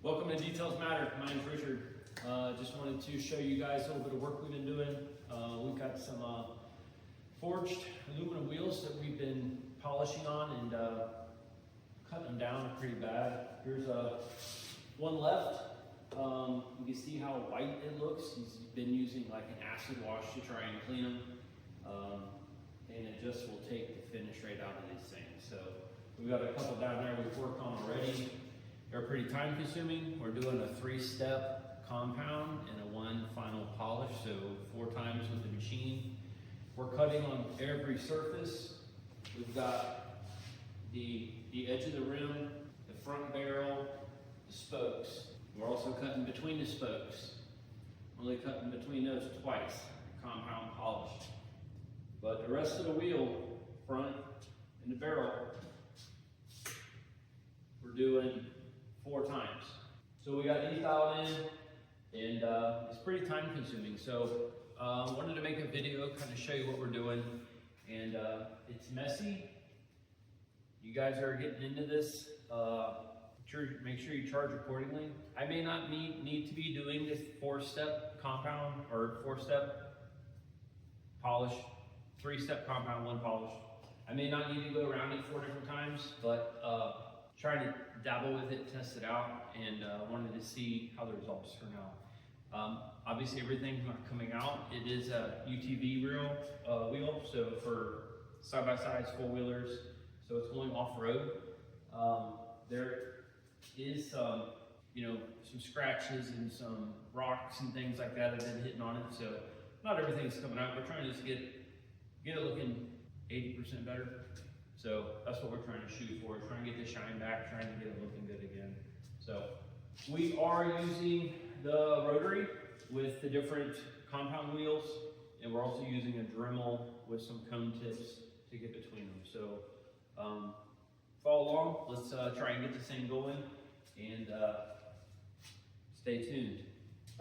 Welcome to Details Matter. My name's Richard. Just wanted to show you guys a little bit of work we've been doing. We've got some forged aluminum wheels that we've been polishing on and cutting them down pretty bad. Here's one left. You can see how white it looks. He's been using like an acid wash to try and clean them. And it just will take the finish right out of these things. So we've got a couple down there we've worked on already. They're pretty time consuming. We're doing a 3-step compound and a 1 final polish, so 4 times with the machine. We're cutting on every surface. We've got the edge of the rim, the front barrel, the spokes. We're also cutting between the spokes. Only cutting between those twice, compound polish. But the rest of the wheel, front and the barrel, we're doing 4 times. So we got these dialed in, and it's pretty time consuming. So wanted to make a video, kind of show you what we're doing. And it's messy. You guys are getting into this. Make sure you charge accordingly. I may not need to be doing this 4-step compound or 4-step polish, 3-step compound, 1 polish. I may not need to go around it 4 different times, but trying to dabble with it, test it out, and wanted to see how the results turn out. Obviously everything's not coming out. It is a UTV wheel, so for side-by-sides, 4-wheelers, so it's going off-road. There is some, some scratches and some rocks and things like that have been hitting on it, so not everything's coming out. We're trying to just get it looking 80% better. So that's what we're trying to shoot for, trying to get the shine back, trying to get it looking good again. So we are using the rotary with the different compound wheels, and we're also using a Dremel with some cone tips to get between them. So follow along, let's try and get this thing going, and stay tuned.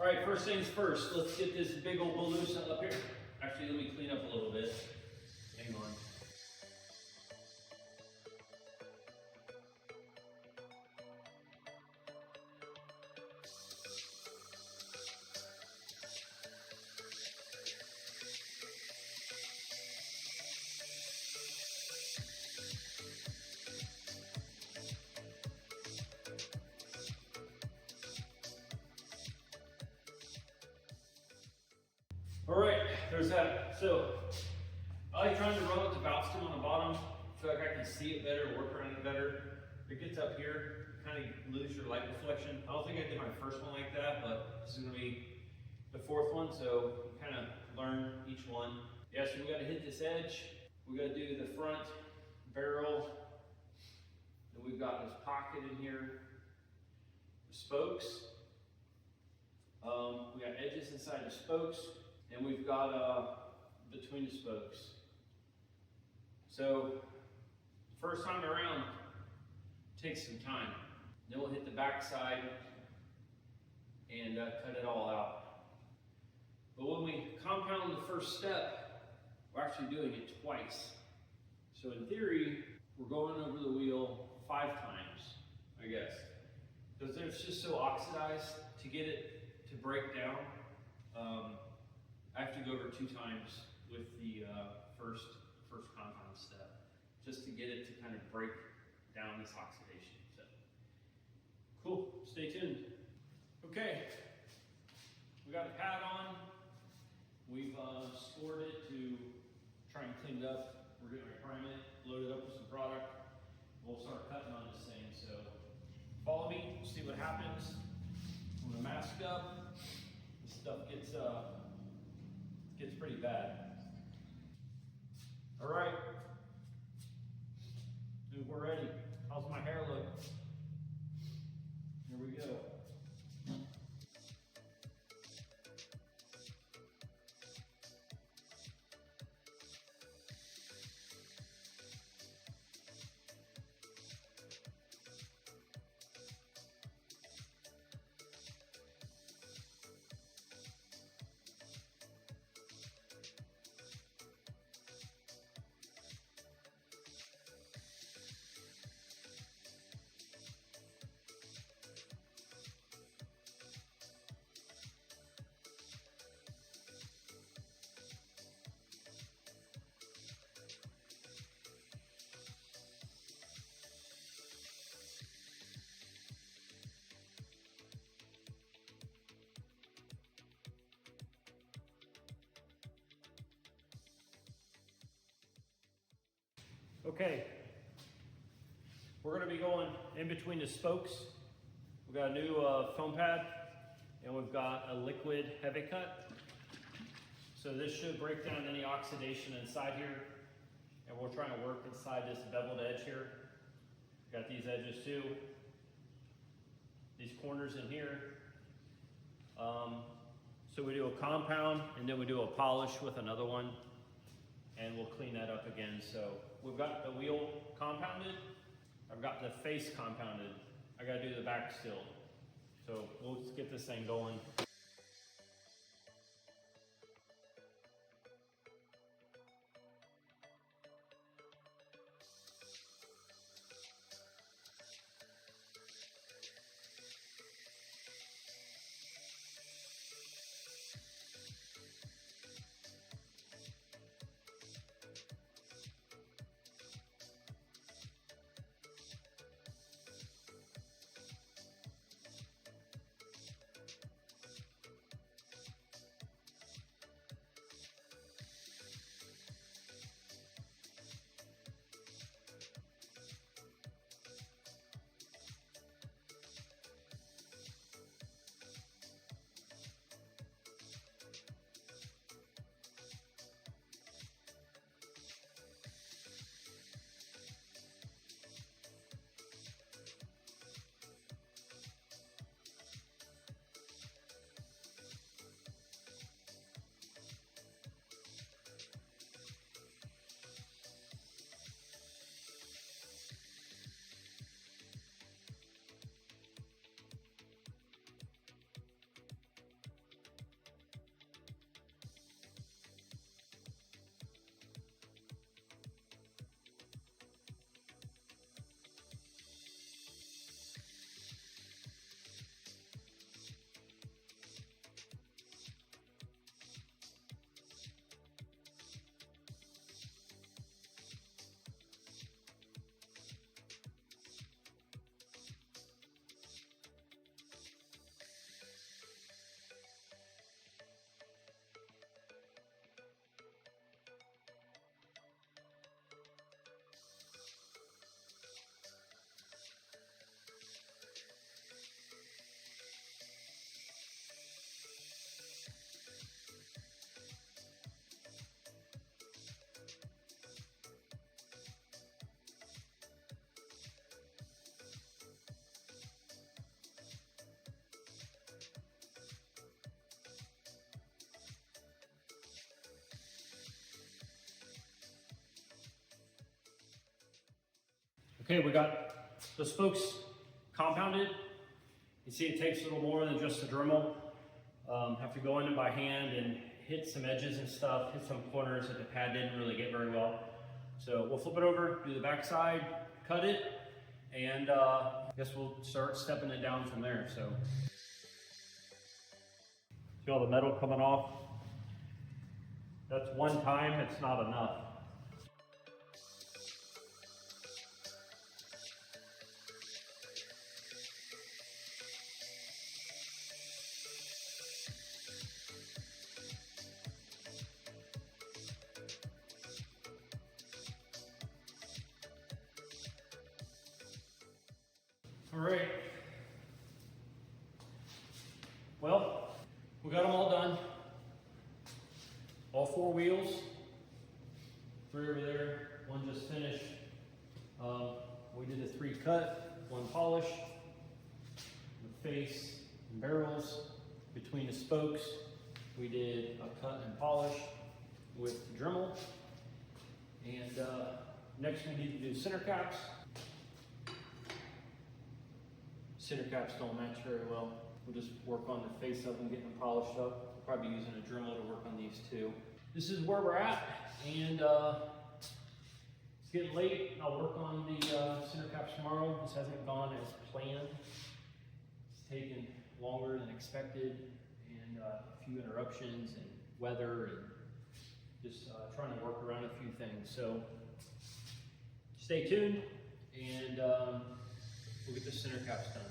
All right, first things first, let's get this big old balloon up here. Actually, let me clean up a little bit. Hang on. All right, there's that. So I like trying to run with the valve stem on the bottom. I feel like I can see it better, work around it better. If it gets up here, you kind of lose your light reflection. I don't think I did my first one like that, but this is going to be the 4th one, so you kind of learn each one. Yeah, so we got to hit this edge. We got to do the front barrel. Then we've got this pocket in here. The spokes. We got edges inside the spokes. And we've got between the spokes. So first time around takes some time. Then we'll hit the back side and cut it all out. But when we compound the first step, we're actually doing it twice. So in theory, we're going over the wheel 5 times, I guess. Because it's just so oxidized, to get it to break down. I have to go over 2 times with the first compound step, just to get it to kind of break down this oxidation. So, cool, stay tuned. Okay, we got the pad on. We've scored it to try and clean it up. We're going to prime it, load it up with some product. We'll start cutting on this thing. So, follow me, see what happens. I'm going to mask up. This stuff gets pretty bad. All right, dude, we're ready. How's my hair look? Here we go. Okay, we're going to be going in between the spokes. We've got a new foam pad, and we've got a liquid heavy cut. So this should break down any oxidation inside here, and we're trying to work inside this beveled edge here. Got these edges too, these corners in here. So we do a compound, and then we do a polish with another one, and we'll clean that up again. So we've got the wheel compounded, I've got the face compounded, I gotta do the back still. So we'll just get this thing going. Okay, we got the spokes compounded. You see it takes a little more than just a Dremel. Have to go in it by hand and hit some edges and stuff, hit some corners that the pad didn't really get very well. So we'll flip it over, do the back side, cut it, and I guess we'll start stepping it down from there. So see all the metal coming off? That's one time, it's not enough. All right. Well, we got them all done. All 4 wheels. 3 over there, 1 just finished. We did a 3 cut, 1 polish. The face and barrels between the spokes. We did a cut and polish with the Dremel. And next we need to do center caps. Center caps don't match very well. We'll just work on the face of them, getting them polished up. We'll probably be using a Dremel to work on these too. This is where we're at, and it's getting late. I'll work on the center caps tomorrow. This hasn't gone as planned. It's taken longer than expected, and a few interruptions and weather, and just trying to work around a few things. So stay tuned, and we'll get the center caps done.